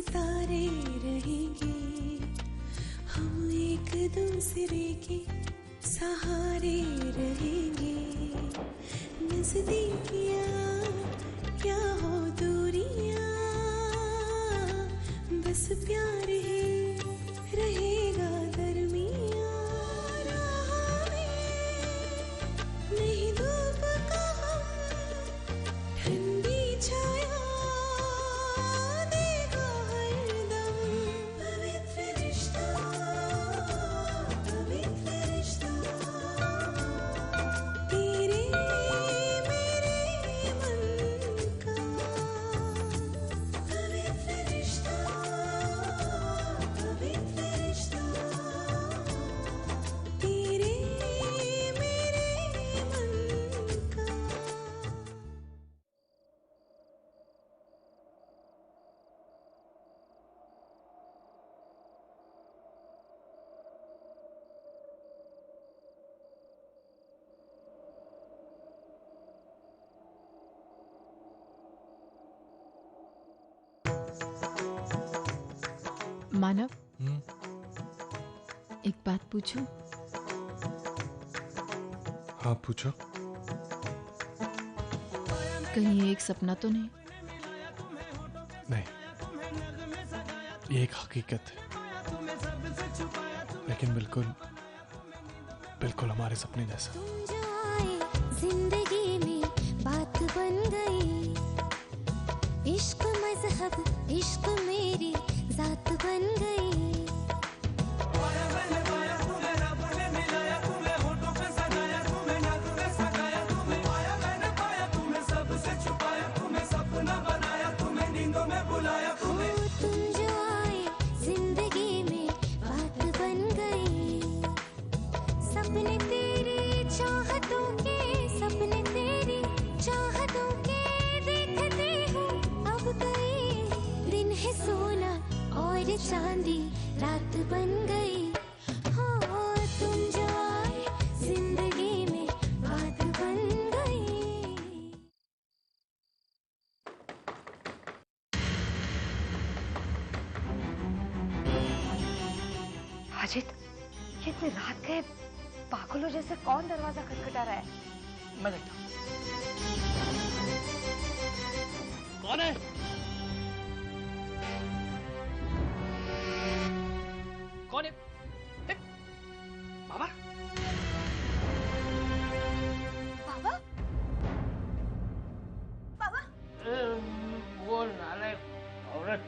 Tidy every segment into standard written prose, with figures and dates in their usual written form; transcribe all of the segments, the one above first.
सितारे रहेंगे, हम एक दूसरे के सहारे रहेंगे। नजदीकियाँ क्या हो दूरियाँ, बस प्यार ही रहेगा दरमियाँ। राह में नहीं धूप का हम, ठंडी छाया देगा हरदम। पवित्र रिश्ता, पवित्र रिश्ता, तेरे मेरे मन का। पवित्र रिश्ता, पवित्र रिश्ता, तेरे मेरे मन का। मानव, एक बात पूछूं? हाँ पूछो। कहीं ये एक सपना तो नहीं? नहीं, ये एक हकीकत है, लेकिन बिल्कुल बिल्कुल हमारे सपने जैसा। तुम जो आए जिंदगी में बात बन गई, इश्क मजहब इश्क मेरी जात बन गई। तुम जो आए जिंदगी में बात बन गई, सपने तेरी चाहतों के, सपने तेरी चाहतों के देखते हो अब गए। दिन है सोना और चांदी रात बन गई। हाँ तुम जो आए जिंदगी में बात बन गई। अजित, ये इतनी रात गए पागलों जैसे कौन दरवाजा खटखटा रहा है? मैं देखता हूँ। कौन है? कौन है? ए, बाबा? बाबा? बाबा? वो नालायक औरत,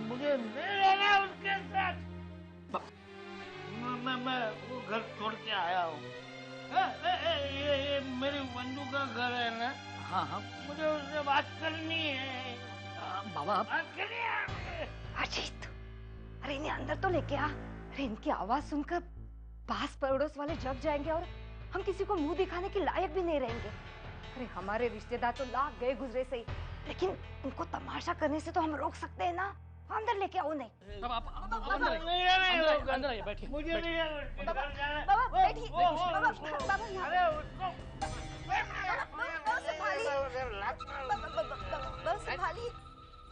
मुझे नहीं रहना उसके साथ। मैं वो घर छोड़ के आया हूँ। ये मेरी बंधु का घर है ना? हाँ हाँ। मुझे उससे बात करनी है। बाबा बात करनी है। अजित, अरे इन्हें अंदर तो लेके आ। अरे इनकी आवाज सुनकर पास पड़ोस वाले जग जाएंगे और हम किसी को मुंह दिखाने के लायक भी नहीं रहेंगे। अरे हमारे रिश्तेदार तो लाख गए गुजरे से ही, लेकिन उनको तमाशा करने से तो हम रोक सकते हैं ना। अंदर लेके आओ। नहीं अब आप अंदर आइए, बैठिए। मुझे नहीं बाबा बैठिए। बाबा संभालिए।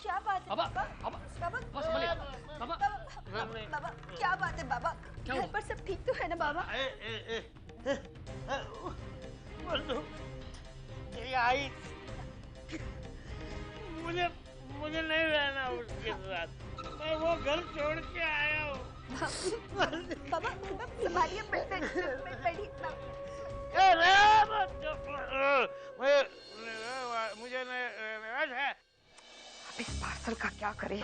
क्या बात है बाबा? बाबा क्या बात है बाबा? घर पर सब ठीक तो है ना बाबा? आई, मुझे नहीं रहना उसके साथ। मैं वो घर छोड़ के आया हूँ। बाबा संभालिए। मुझे नहीं है। अब इस पार्सल का क्या करें?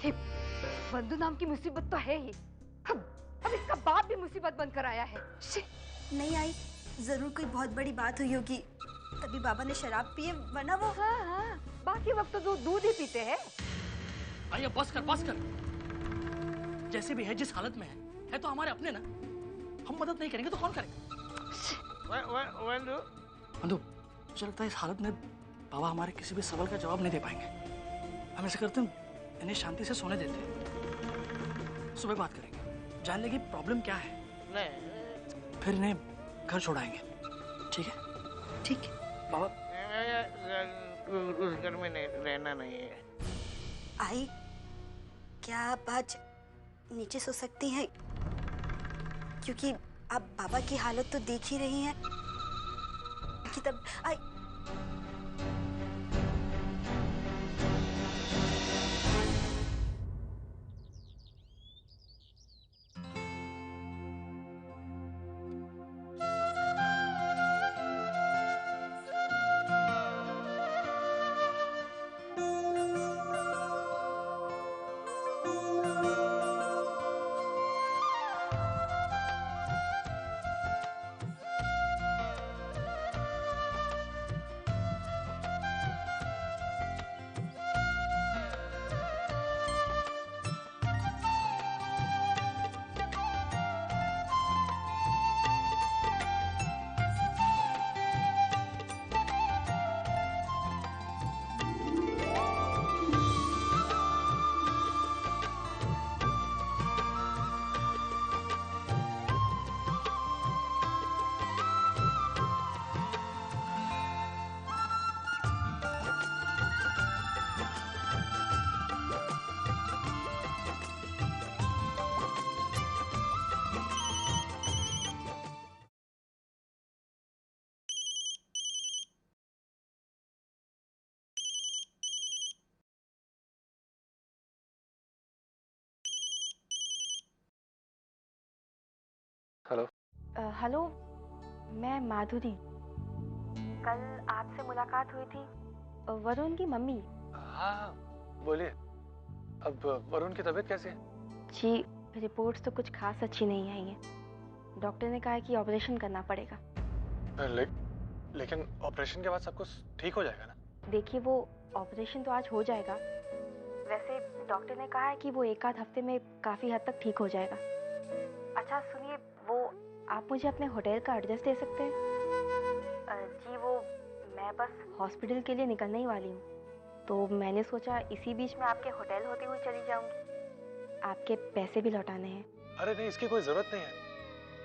ये बंधु नाम की मुसीबत तो है ही, अब इसका बाप भी मुसीबत बनकर आया है। नहीं आई, जरूर कोई बहुत बड़ी बात हुई होगी, तभी बाबा ने शराब पी है, वरना वो। हाँ, बाकी वक्त तो दूध ही पीते हैं। आइए बस कर। जैसे भी है, जिस हालत में है तो हमारे अपने ना। हम मदद नहीं करेंगे तो कौन करेगा? बंधु, मुझे लगता है इस हालत में बाबा हमारे किसी भी सवाल का जवाब नहीं दे पाएंगे। हम ऐसे करते हैं, इन्हें शांति से सोने देते हैं, सुबह बात करेंगे, जान लेंगे प्रॉब्लम क्या है। नहीं, फिर इन्हें घर छोड़ाएंगे। ठीक है? ठीक है बाबा उस घर में रहना नहीं है। आई, क्या आप आज नीचे सो सकती हैं? क्योंकि आप बाबा की हालत तो देख ही रही हैं कि तब आई। हेलो। हेलो, मैं माधुरी। कल आपसे मुलाकात हुई थी, वरुण की मम्मी। हाँ, बोलिए। अब वरुण की तबीयत कैसी है? जी, रिपोर्ट्स तो कुछ खास अच्छी नहीं आई है। डॉक्टर ने कहा है कि ऑपरेशन करना पड़ेगा। लेकिन ऑपरेशन के बाद सब कुछ ठीक हो जाएगा ना? देखिए, वो ऑपरेशन तो आज हो जाएगा। वैसे डॉक्टर ने कहा है कि वो एक आध हफ्ते में काफ़ी हद तक ठीक हो जाएगा। अच्छा सुनिए, वो आप मुझे अपने होटल का एड्रेस दे सकते हैं? जी, वो मैं बस हॉस्पिटल के लिए निकलने ही वाली हूँ, तो मैंने सोचा इसी बीच में आपके होटल होते हुए चली जाऊँगी। आपके पैसे भी लौटाने हैं। अरे नहीं, इसकी कोई जरूरत नहीं है।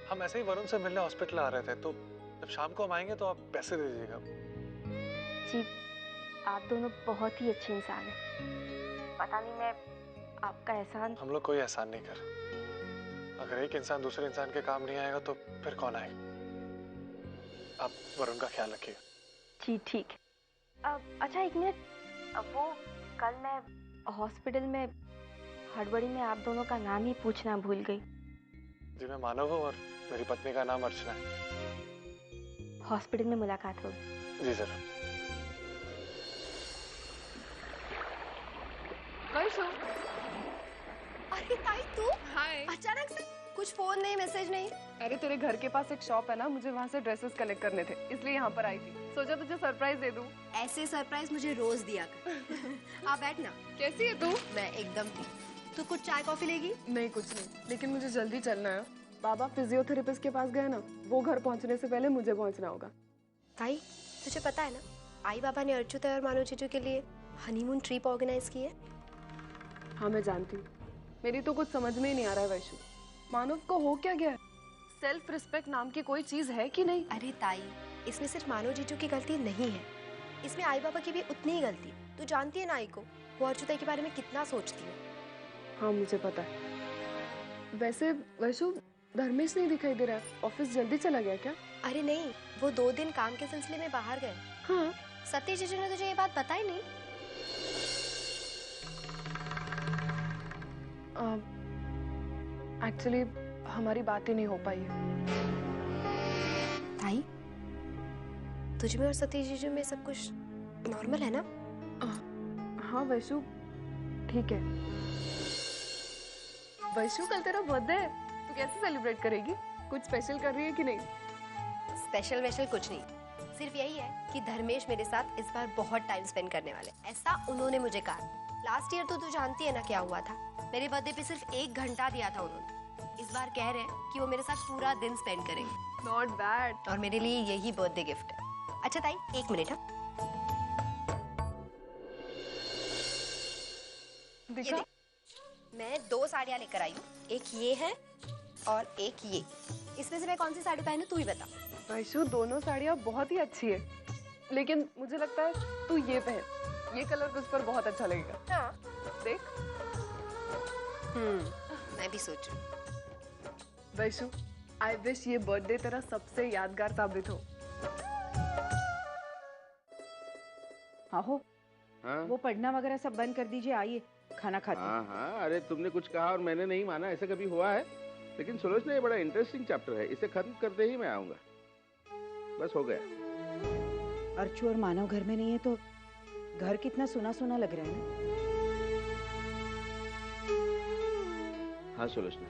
हम ऐसे ही वरुण से मिलने हॉस्पिटल आ रहे थे, तो जब शाम को हम आएंगे तो आप पैसे दे दीजिएगा। जी, आप दोनों बहुत ही अच्छे इंसान हैं। पता नहीं मैं आपका एहसान। हम लोग कोई एहसान नहीं कर रहे। अगर एक इंसान दूसरे इंसान के काम नहीं आएगा तो फिर कौन आएगा? आप वरुण का ख्याल रखिएगा। जी ठीक है। अच्छा एक मिनट, वो कल मैं हॉस्पिटल में हड़बड़ी में आप दोनों का नाम ही पूछना भूल गई। जी, मैं मानव हूँ और मेरी पत्नी का नाम अर्चना है। हॉस्पिटल में मुलाकात होगी। जी जरूर। अरे ताई तू? हाय। अचानक से कुछ फोन नहीं, मैसेज नहीं। अरे तेरे घर के पास एक शॉप है ना, मुझे वहाँ से ड्रेसेस कलेक्ट करने थे, इसलिए यहाँ पर आई थी। सोचा तुझे सरप्राइज दे दूँ। ऐसे सरप्राइज मुझे रोज दिया कर। आ बैठ ना। कैसी है तू? मैं एकदम ठीक। तू कुछ चाय कॉफी लेगी? नहीं कुछ नहीं, लेकिन मुझे जल्दी चलना है। बाबा फिजियोथेरेपिस्ट के पास गए ना, वो घर पहुँचने से पहले मुझे पहुँचना होगा। ताई तुझे पता है ना, आई बाबा ने अर्चुत और मानव जीजू के लिए हनीमून ट्रिप ऑर्गेनाइज की है। हाँ मैं जानती हूँ, मेरी तो कुछ समझ में ही नहीं आ रहा है वैशु। मानव को हो क्या गया है? सेल्फ रिस्पेक्ट नाम की कोई चीज है कि नहीं? अरे ताई, इसमें सिर्फ मानव जीजू की गलती नहीं है, इसमें आई बाबा की भी उतनी ही गलती। तू जानती है ना आई को, वो अर्चुता के बारे में कितना सोचती है। हाँ मुझे पता है। वैसे वैशु, धर्मेश नहीं दिखाई दे रहा, ऑफिस जल्दी चला गया क्या? अरे नहीं, वो 2 दिन काम के सिलसिले में बाहर गए। हाँ। सत्य जीजू ने तुझे ये बात बताई नहीं? एक्चुअली हमारी बात ही नहीं हो पाई है। ताई, तुझ में और सतीश जीजू में सब कुछ नॉर्मल है ना? हाँ वैशु, ठीक है। वैशु कल तेरा बर्थडे है, तू कैसे सेलिब्रेट करेगी? कुछ स्पेशल कर रही है कि नहीं? स्पेशल वेशल कुछ नहीं, सिर्फ यही है कि धर्मेश मेरे साथ इस बार बहुत टाइम स्पेंड करने वाले, ऐसा उन्होंने मुझे कहा। लास्ट ईयर तो तू जानती है ना क्या हुआ था, मेरे बर्थडे पे सिर्फ 1 घंटा दिया था उन्होंने। इस बार कह रहे हैं कि वो मेरे साथ पूरा दिन स्पेंड करेंगे। Not bad. और मेरे लिए यही बर्थडे गिफ्ट है। अच्छा ताई, 1 मिनट। दिखा? मैं 2 साड़ियाँ लेकर आई हूँ, एक ये है और एक ये। इसमें से मैं कौन सी साड़ी पहनूं, तू ही बता। वैशु, दोनों साड़ियाँ बहुत ही अच्छी है। लेकिन मुझे लगता है तू ये पहन, ये कलर उस पर बहुत अच्छा लगेगा। हाँ। देख। मैं भी सोच रही हूँ। वैशु, आई विश ये बर्थडे तेरा सबसे यादगार साबित हो। आहो, हाँ? वो पढ़ना वगैरह सब बंद कर दीजिए, आइए खाना खाते हैं। हाँ हाँ, अरे तुमने कुछ कहा और मैंने नहीं माना, ऐसा कभी हुआ है? लेकिन सुलोचना ये बड़ा इंटरेस्टिंग चैप्टर है, इसे खत्म करते ही मैं आऊंगा। बस हो गया। अर्चू और मानव घर में नहीं है तो घर कितना सुना सुना लग रहा है ना। हाँ सुलोचना,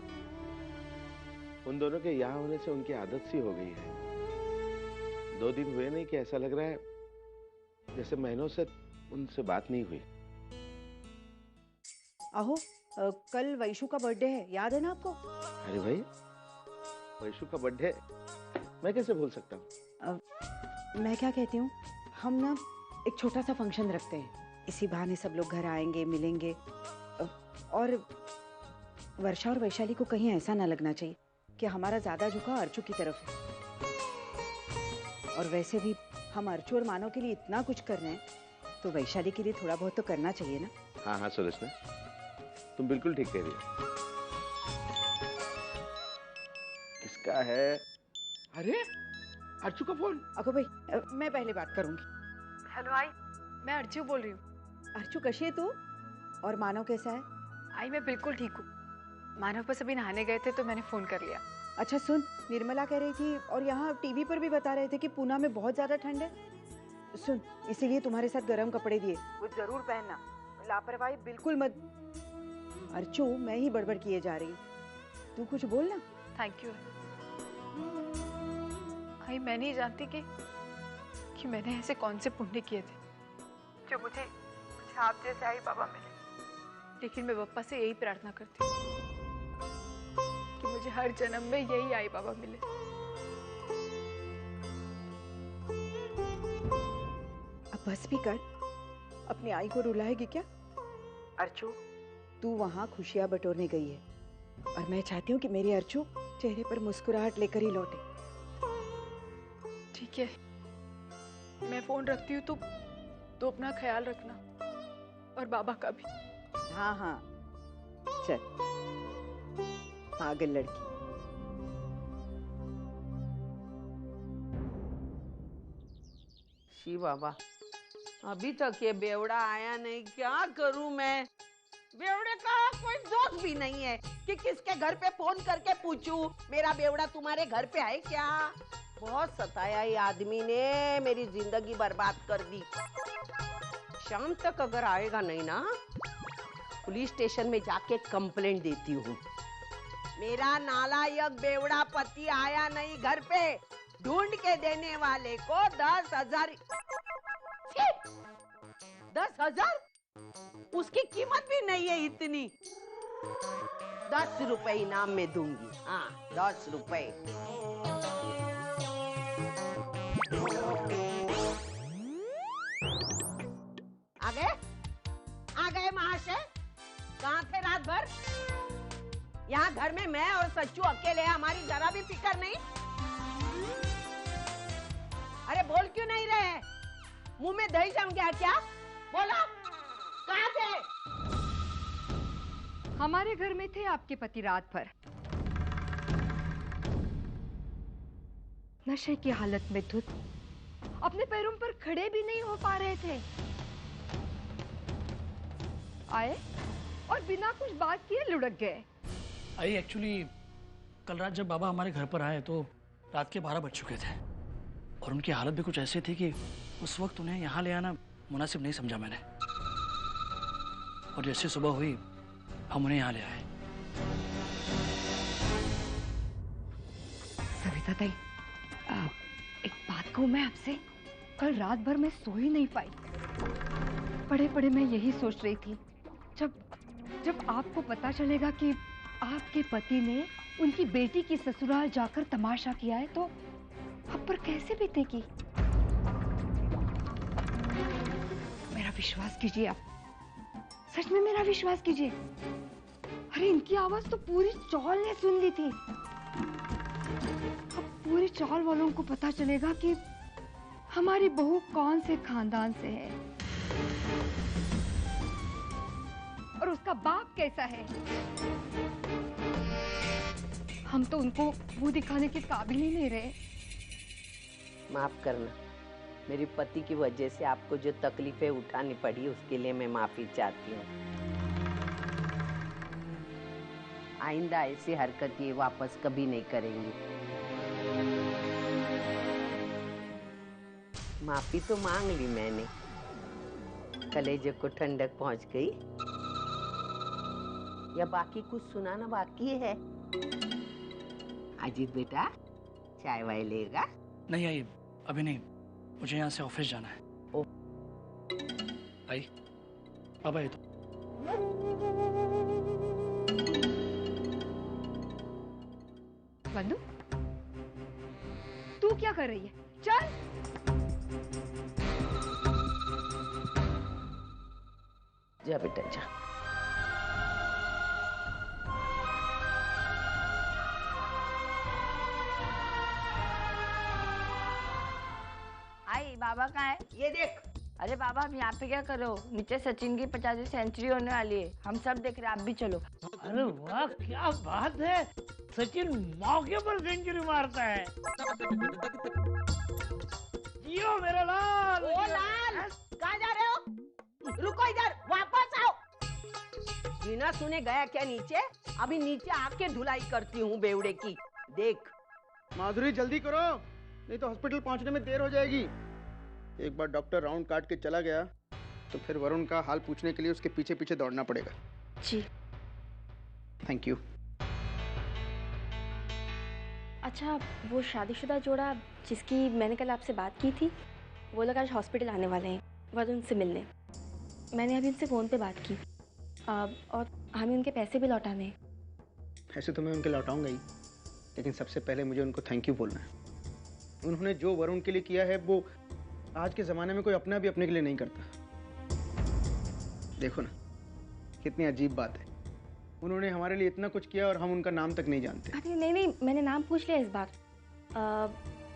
उन दोनों के यहाँ होने से उनकी आदत सी हो गई है। 2 दिन हुए नहीं कि ऐसा लग रहा है जैसे महीनों से उनसे बात नहीं हुई। आहो, कल वैशु का बर्थडे है, याद है ना आपको? अरे भाई, वैशु का बर्थडे मैं कैसे भूल सकता हूँ? मैं क्या कहती हूँ, हम ना एक छोटा सा फंक्शन रखते हैं, इसी बहाने सब लोग घर आएंगे, मिलेंगे। और वर्षा और वैशाली को कहीं ऐसा ना लगना चाहिए कि हमारा ज्यादा झुकाव अर्चू की तरफ है। और वैसे भी हम अर्चू और मानव के लिए इतना कुछ कर रहे हैं, तो वैशाली के लिए थोड़ा बहुत तो करना चाहिए ना। हाँ हाँ सुलोचना, तुम बिल्कुल ठीक कह रही हो। किसका है? अरे अर्चू का फोन। अको भाई, मैं पहले बात करूंगी। हेलो आई, मैं अर्चू बोल रही हूँ। अर्चू कैसी है तू? और मानव कैसा है? आई मैं बिल्कुल ठीक हूँ। मानव बस अभी नहाने गए थे तो मैंने फोन कर लिया। अच्छा सुन, निर्मला कह रही थी और यहाँ टीवी पर भी बता रहे थे कि पूना में बहुत ज्यादा ठंड है। सुन, इसीलिए तुम्हारे साथ गर्म कपड़े दिए, वो जरूर पहनना, लापरवाही बिल्कुल मत। अर्चू, मैं ही बड़बड़ किए जा रही हूँ, तू कुछ बोल ना। Thank you. आई मैं नहीं जानती कि मैंने ऐसे कौन से पुण्य किए थे जो मुझे आप जैसे आई बाबा मिले। लेकिन मैं बप्पा से यही प्रार्थना करती हूँ कि मुझे हर जन्म में यही आई बाबा मिले। अब बस भी कर, अपनी आई को रुलाएगी क्या? अर्चू, तू वहाँ खुशियाँ बटोरने गई है और मैं चाहती हूँ कि मेरी अर्चू चेहरे पर मुस्कुराहट लेकर ही लौटे। ठीक है, मैं फोन रखती हूँ, तो अपना ख्याल रखना और बाबा का भी। हाँ हाँ, चल पागल लड़की। शी बाबा, अभी तक ये बेवड़ा आया नहीं, क्या करूं मैं? बेवड़े का कोई दोस्त भी नहीं है कि किसके घर पे फोन करके पूछूं मेरा बेवड़ा तुम्हारे घर पे है क्या? बहुत सताया ये आदमी ने, मेरी जिंदगी बर्बाद कर दी। शाम तक अगर आएगा नहीं ना, पुलिस स्टेशन में जाके कंप्लेंट देती हूँ। मेरा नालायक बेवड़ा पति आया नहीं घर पे, ढूंढ के देने वाले को 10,000। 10,000? उसकी कीमत भी नहीं है इतनी। 10 रुपए इनाम में दूंगी। हाँ, 10 रुपए। आ गए महाशय। कहाँ थे रात भर? यहाँ घर में मैं और सच्चू अकेले हैं, हमारी जरा भी फिक्र नहीं। अरे बोल क्यों नहीं रहे? मुंह में दही जम गया क्या? बोलो, कहाँ थे? हमारे घर में थे आपके पति रात भर, नशे की हालत में धुत, अपने पैरों पर खड़े भी नहीं हो पा रहे थे। आए और बिना कुछ बात किए लुढ़क गए। आई एक्चुअली कल रात जब बाबा हमारे घर पर आए तो रात के 12 बज चुके थे और उनकी हालत भी कुछ ऐसी थी कि उस वक्त उन्हें यहाँ ले आना मुनासिब नहीं समझा मैंने। और जैसे सुबह हुई हम उन्हें यहाँ ले आए। सविता ताई, एक बात कहूँ मैं आपसे, कल रात भर मैं सो ही नहीं पाई। पड़े पड़े मैं यही सोच रही थी, जब आपको पता चलेगा कि आपके पति ने उनकी बेटी की ससुराल जाकर तमाशा किया है तो आप पर कैसे बीतेगी। मेरा विश्वास कीजिए आप, सच में मेरा विश्वास कीजिए। अरे इनकी आवाज तो पूरी चौल ने सुन ली थी। अब पूरी चौल वालों को पता चलेगा कि हमारी बहू कौन से खानदान से है और उसका बाप कैसा है। हम तो उनको मुंह दिखाने के काबिल ही नहीं रहे। माफ करना, मेरे पति की वजह से आपको जो तकलीफें उठानी पड़ी उसके लिए मैं माफी चाहती हूँ। आइंदा ऐसी हरकत ये वापस कभी नहीं करेंगी। माफी तो मांग ली मैंने, कलेजे को ठंडक पहुंच गई। या बाकी कुछ सुनाना बाकी है? अजीत बेटा, चाय वाय लेगा? नहीं आई, अभी नहीं, मुझे यहाँ से ऑफिस जाना है। ओ आई, अब आई तो। बंधु, तू क्या कर रही है? चल। जा बेटा जा। आई बाबा कहाँ है? ये देख। अरे बाबा, आप यहाँ पे क्या करो? नीचे सचिन की 50वीं सेंचुरी होने वाली है, हम सब देख रहे हैं, आप भी चलो। अरे वाह, क्या बात है, सचिन मौके पर सेंचुरी मारता है। जियो मेरा लाल। ओ लाल, कहाँ जा रहे हो? रुको इधर, वापस आओ। बिना सुने गया क्या नीचे? अभी नीचे आके धुलाई करती हूँ बेवड़े की। देख माधुरी, जल्दी करो, नहीं तो हॉस्पिटल पहुंचने में देर हो जाएगी। एक बार डॉक्टर राउंड काट के चला गया तो फिर वरुण का हाल पूछने के लिए उसके पीछे पीछे दौड़ना पड़ेगा। जी। Thank you. अच्छा, वो शादीशुदा जोड़ा जिसकी मैंने कल आपसे बात की थी, वो लोग आज हॉस्पिटल आने वाले हैं वरुण से मिलने। मैंने अभी उनसे फ़ोन पे बात की और हमें उनके पैसे भी लौटाने हैं। ऐसे तो मैं उनके लौटाऊंगा ही, लेकिन सबसे पहले मुझे उनको थैंक यू बोलना है। उन्होंने जो वरुण के लिए किया है वो आज के ज़माने में कोई अपना भी अपने के लिए नहीं करता। देखो ना, कितनी अजीब बात है, उन्होंने हमारे लिए इतना कुछ किया और हम उनका नाम तक नहीं जानते। अरे नहीं, मैंने नाम पूछ लिया इस बार।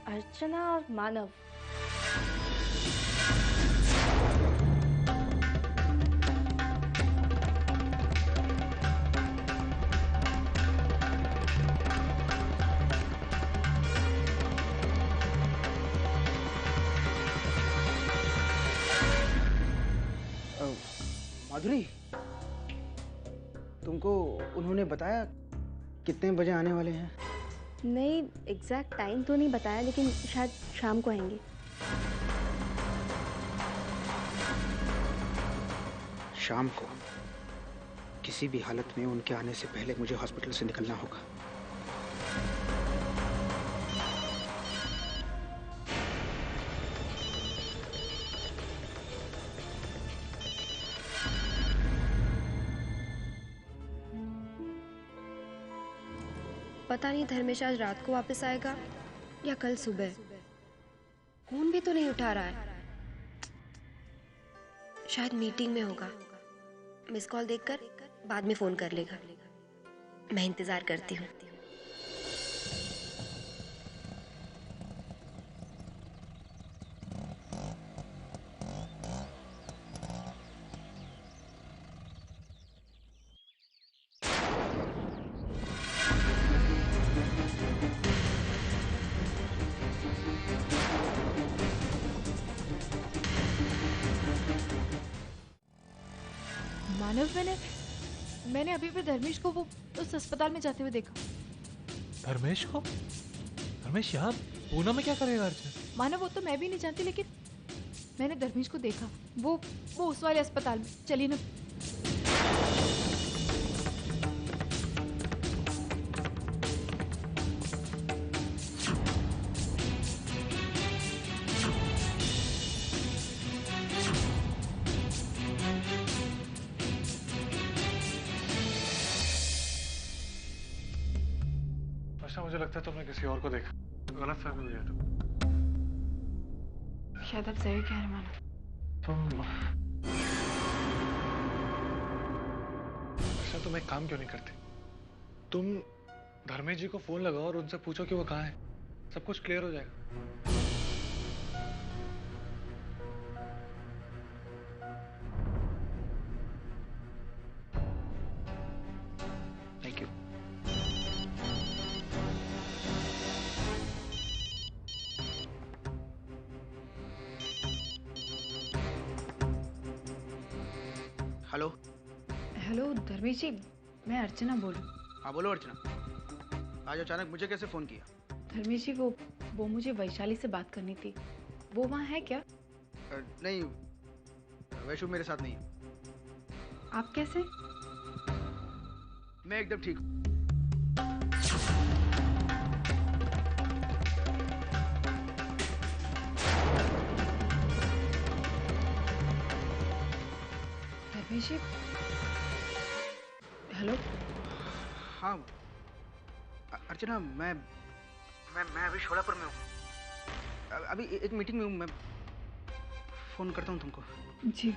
अर्चना और मानव। माधुरी, तुमको उन्होंने बताया कितने बजे आने वाले हैं? नहीं, एग्जैक्ट टाइम तो नहीं बताया, लेकिन शायद शाम को आएंगे। शाम को? किसी भी हालत में उनके आने से पहले मुझे हॉस्पिटल से निकलना होगा। पता नहीं धर्मेश आज रात को वापस आएगा या कल सुबह। फोन भी तो नहीं उठा रहा है, शायद मीटिंग में होगा। मिस कॉल देखकर बाद में फोन कर लेगा। मैं इंतजार करती हूँ। मानव, मैंने अभी भी धर्मेश को वो उस अस्पताल में जाते हुए देखा। धर्मेश को? धर्मेश यहाँ पूना में क्या करेगा अर्चना? मानव, वो तो मैं भी नहीं जानती, लेकिन मैंने धर्मेश को देखा। वो उस वाले अस्पताल में। चलिए ना। मुझे लगता है तुमने किसी और को देखा, गलत फहमी हुई है। शायद आप सही कह रहे मानो। तुम एक काम क्यों नहीं करती? तुम धर्मेश जी को फोन लगाओ और उनसे पूछो कि वो कहाँ है। सब कुछ क्लियर हो जाएगा। हेलो धर्मेश जी, मैं अर्चना बोल रही हूँ। हाँ बोलो अर्चना, आज अचानक मुझे कैसे फोन किया? धर्मेश जी, वो मुझे वैशाली से बात करनी थी। वो वहाँ है क्या? नहीं, वैशु मेरे साथ नहीं है। आप कैसे? मैं एकदम ठीक हूँ। धर्मेश जी, हेलो। हाँ अर्चना, मैं अभी शोलापुर में हूँ। अभी एक मीटिंग में हूँ। मैं फोन करता हूँ तुमको। जी।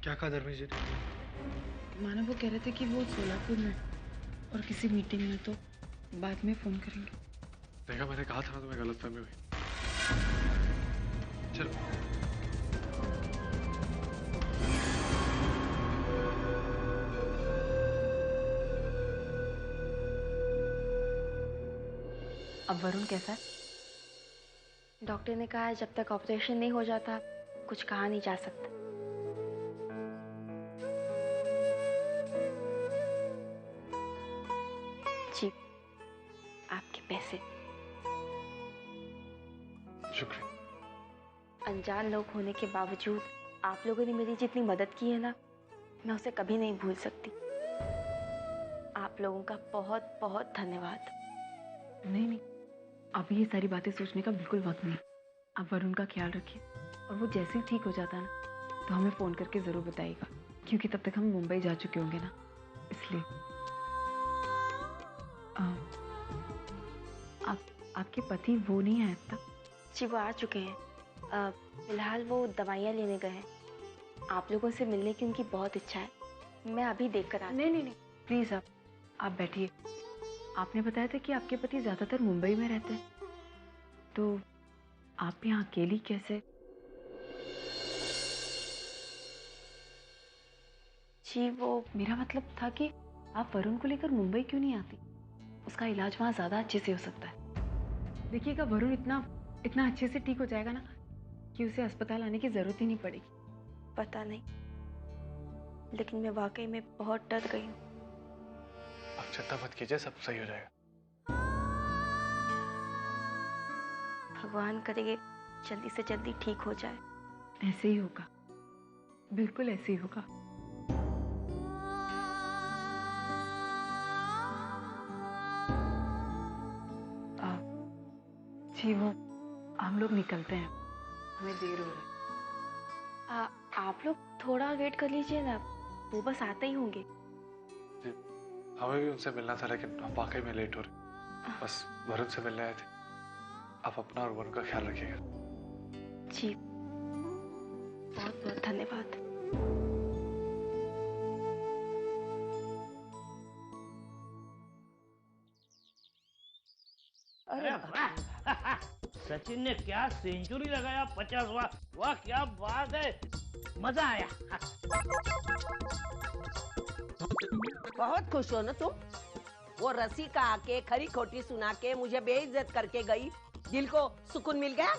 क्या कहा धर्मेश जी? मानो वो कह रहे थे कि वो सोलापुर में और किसी मीटिंग में, तो बाद में फोन करेंगे। देखा, मैंने कहा था ना तुम्हें गलतफहमी हुई। चलो। अब वरुण कैसा है? डॉक्टर ने कहा है जब तक ऑपरेशन नहीं हो जाता कुछ कहा नहीं जा सकता। जी, आपके पैसे। शुक्रिया। अनजान लोग होने के बावजूद आप लोगों ने मेरी जितनी मदद की है ना, मैं उसे कभी नहीं भूल सकती। आप लोगों का बहुत बहुत धन्यवाद। नहीं, अभी ये सारी बातें सोचने का बिल्कुल वक्त नहीं। आप वरुण का ख्याल रखिए, और वो जैसे ही ठीक हो जाता ना तो हमें फ़ोन करके ज़रूर बताइएगा, क्योंकि तब तक हम मुंबई जा चुके होंगे ना, इसलिए। आपके पति वो नहीं आए अब तक? जी वो आ चुके हैं। फिलहाल वो दवाइयाँ लेने गए हैं। आप लोगों से मिलने की उनकी बहुत इच्छा है। मैं अभी देख कर नहीं, प्लीज़ आप बैठिए। आपने बताया था कि आपके पति ज़्यादातर मुंबई में रहते हैं, तो आप यहाँ अकेली कैसे? जी वो, मेरा मतलब था कि आप वरुण को लेकर मुंबई क्यों नहीं आती? उसका इलाज वहाँ ज़्यादा अच्छे से हो सकता है। देखिएगा, वरुण इतना अच्छे से ठीक हो जाएगा ना कि उसे अस्पताल आने की ज़रूरत ही नहीं पड़ेगी। पता नहीं, लेकिन मैं वाकई में बहुत डर गई हूँ। आप चिंता मत कीजिए, सब सही हो जाएगा। भगवान करे जल्दी से जल्दी ठीक हो जाए। ऐसे ही होगा, बिल्कुल ऐसे ही होगा। जी वो, हम लोग निकलते हैं, हमें देर हो रहा है। आप लोग थोड़ा वेट कर लीजिए ना, वो बस आते ही होंगे। हमें भी उनसे मिलना था, लेकिन हम वाकई में लेट हो रहे। बस वरुण से मिलने आए थे। आप अपना और वरुण का ख्याल रखिएगा। जी बहुत बहुत धन्यवाद। अरे वाह! सचिन ने क्या सेंचुरी लगाया, 50वां। वाह क्या बात है, मजा आया। बहुत खुश हो ना तुम? वो रसिका आके खरी खोटी सुना के मुझे बेइज्जत करके गई, दिल को सुकून मिल गया।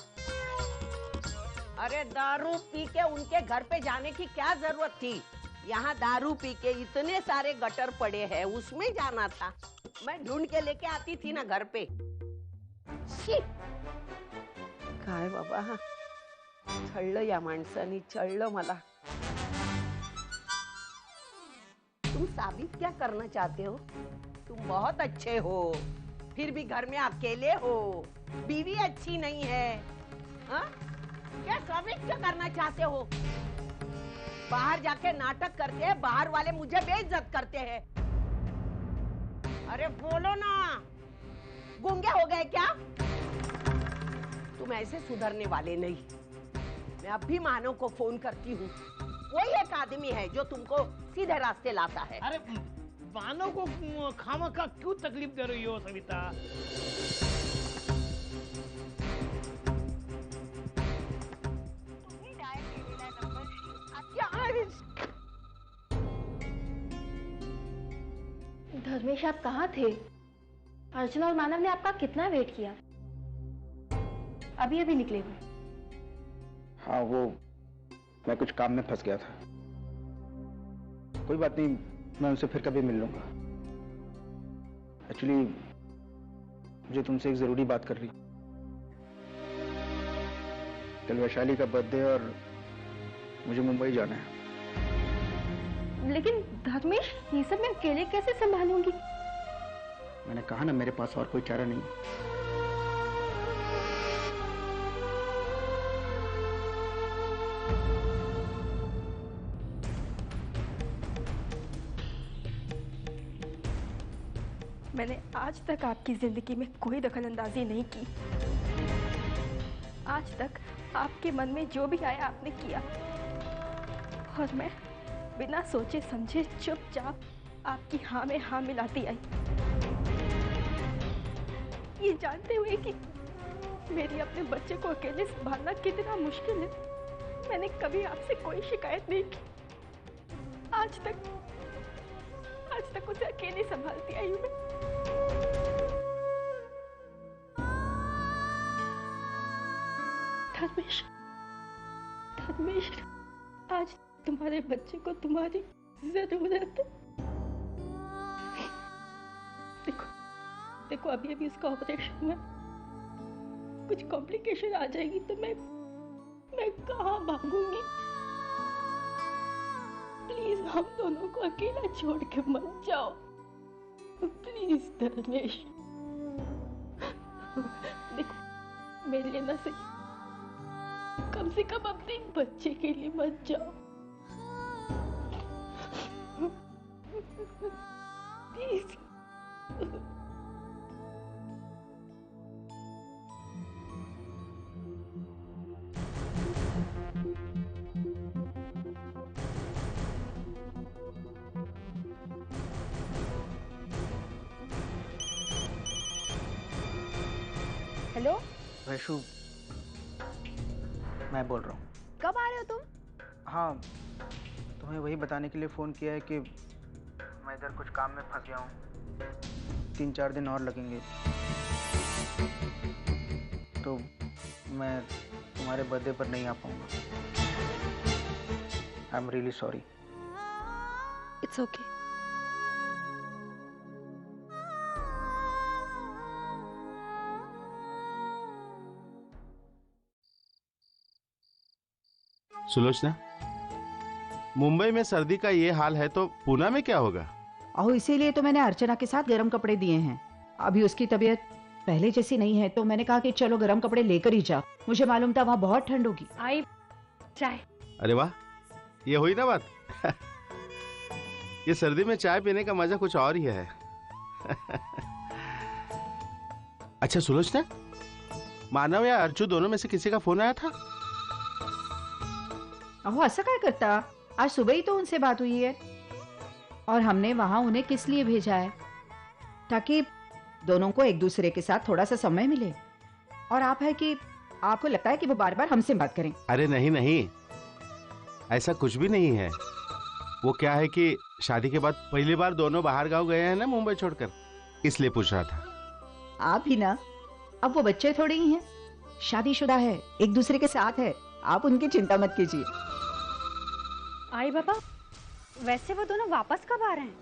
अरे दारू पी के उनके घर पे जाने की क्या जरूरत थी? यहाँ दारू पी के इतने सारे गटर पड़े हैं, उसमें जाना था। मैं ढूंढ के लेके आती थी ना घर पे। काय बाबा, छळलं या माणसाने, छळलं मला। तुम साबित क्या करना चाहते हो? तुम बहुत अच्छे हो, फिर भी घर में अकेले हो, बीवी अच्छी नहीं है। हा? क्या साबित क्या करना चाहते हो? बाहर जाके नाटक करते हैं, बाहर वाले मुझे बेइज्जत करते हैं। अरे बोलो ना, गूंगे हो गए क्या? तुम ऐसे सुधरने वाले नहीं। मैं अभी मानव को फोन करती हूँ, वही एक आदमी है जो तुमको सीधे रास्ते लाता है। अरे मानव को खामखा क्यों तकलीफ दे रही हो सविता? धर्मेश आप कहाँ थे? अर्चना और मानव ने आपका कितना वेट किया। अभी निकले हुए। हाँ वो, मैं कुछ काम में फंस गया था। कोई बात नहीं, मैं उनसे फिर कभी मिल लूंगा। एक्चुअली मुझे तुमसे एक जरूरी बात कर रही। कल वैशाली का बर्थडे और मुझे मुंबई जाना है। लेकिन धर्मेश, ये सब मैं अकेले कैसे संभालूंगी? मैंने कहा ना, मेरे पास और कोई चारा नहीं। मैंने आज तक आपकी जिंदगी में कोई दखलंदाजी नहीं की। आज तक आपके मन में जो भी आया आपने किया, और मैं बिना सोचे समझे चुपचाप आपकी हाँ में हाँ मिलाती आई, ये जानते हुए कि मेरी अपने बच्चे को अकेले संभालना कितना मुश्किल है। मैंने कभी आपसे कोई शिकायत नहीं की। आज तक उसे अकेले संभालती आई हूँ मैं। धर्मेश, आज तुम्हारे बच्चे को तुम्हारी जरूरत है। देखो अभी उसका ऑपरेशन हुआ, कुछ कॉम्प्लिकेशन आ जाएगी तो मैं कहाँ भागूंगी? प्लीज हम दोनों को अकेला छोड़ के मत जाओ, प्लीज धर्मेश। देखो मेरे लिए ना सही, कम से कम अपने बच्चे के लिए मत जाओ, प्लीज। हेलो वैशु, मैं बोल रहा हूँ। कब आ रहे हो तुम? हाँ, तुम्हें वही बताने के लिए फ़ोन किया है कि मैं इधर कुछ काम में फंस गया हूँ। 3-4 दिन और लगेंगे, तो मैं तुम्हारे बर्थडे पर नहीं आ पाऊँगा। I am really sorry. It's okay. Sulochana, Mumbai में सर्दी का ये हाल है तो पुणे में क्या होगा? अहो, इसीलिए तो मैंने अर्चना के साथ गर्म कपड़े दिए हैं। अभी उसकी तबीयत पहले जैसी नहीं है, तो मैंने कहा कि चलो गर्म कपड़े लेकर ही जा। मुझे मालूम था वहाँ बहुत ठंड होगी। आई चाय। अरे वाह, ये हुई ना बात। ये सर्दी में चाय पीने का मजा कुछ और ही है। अच्छा सुलोचना, मानव या अर्चू दोनों में से किसी का फोन आया था? अहो, ऐसा क्या करता, आज सुबह ही तो उनसे बात हुई है, और हमने वहां उन्हें किस लिए भेजा है, ताकि दोनों को एक दूसरे के साथ थोड़ा सा समय मिले। और आप है कि आपको लगता है कि वो बार बार हमसे बात करें? अरे नहीं नहीं, ऐसा कुछ भी नहीं है। वो क्या है कि शादी के बाद पहली बार दोनों बाहर गांव गए हैं ना, मुंबई छोड़कर, इसलिए पूछ रहा था। आप ही ना, अब वो बच्चे थोड़े ही हैं, शादीशुदा है, एक दूसरे के साथ है, आप उनकी चिंता मत कीजिए। आई बाबा, वैसे वो दोनों वापस कब आ रहे हैं?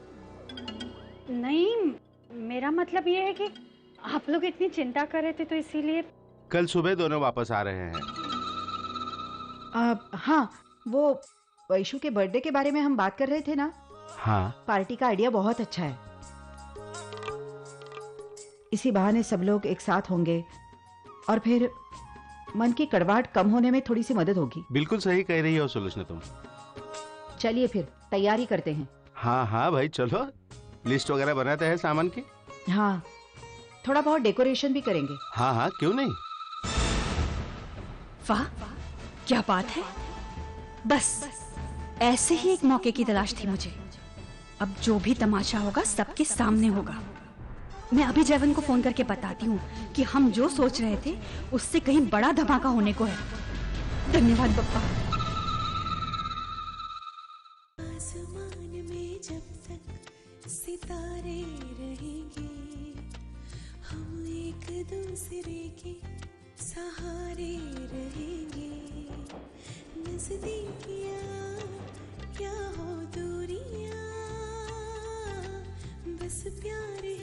नहीं, मेरा मतलब ये है कि आप लोग इतनी चिंता कर रहे थे तो इसीलिए। कल सुबह दोनों वापस आ रहे हैं। हाँ, वो वैशु के बर्थडे के बारे में हम बात कर रहे थे ना। हाँ, पार्टी का आइडिया बहुत अच्छा है। इसी बहाने सब लोग एक साथ होंगे और फिर मन की कड़वाहट कम होने में थोड़ी सी मदद होगी। बिल्कुल सही कह रही हो सुलोचना तुम। चलिए फिर तैयारी करते हैं। हाँ हाँ भाई, चलो लिस्ट वगैरह बनाते हैं सामान की। हाँ, थोड़ा बहुत डेकोरेशन भी करेंगे। हाँ हाँ, क्यों नहीं। वाह, क्या बात है। बस ऐसे ही एक मौके की तलाश थी मुझे। अब जो भी तमाशा होगा सबके सामने होगा। मैं अभी जयवन को फोन करके बताती हूँ कि हम जो सोच रहे थे उससे कहीं बड़ा धमाका होने को है। धन्यवाद पप्पा। आसमान में जब तक सितारे रहेंगे, हम एक दूसरे के सहारे रहेंगे। नजदीकियाँ क्या हो दूरियाँ, बस प्यार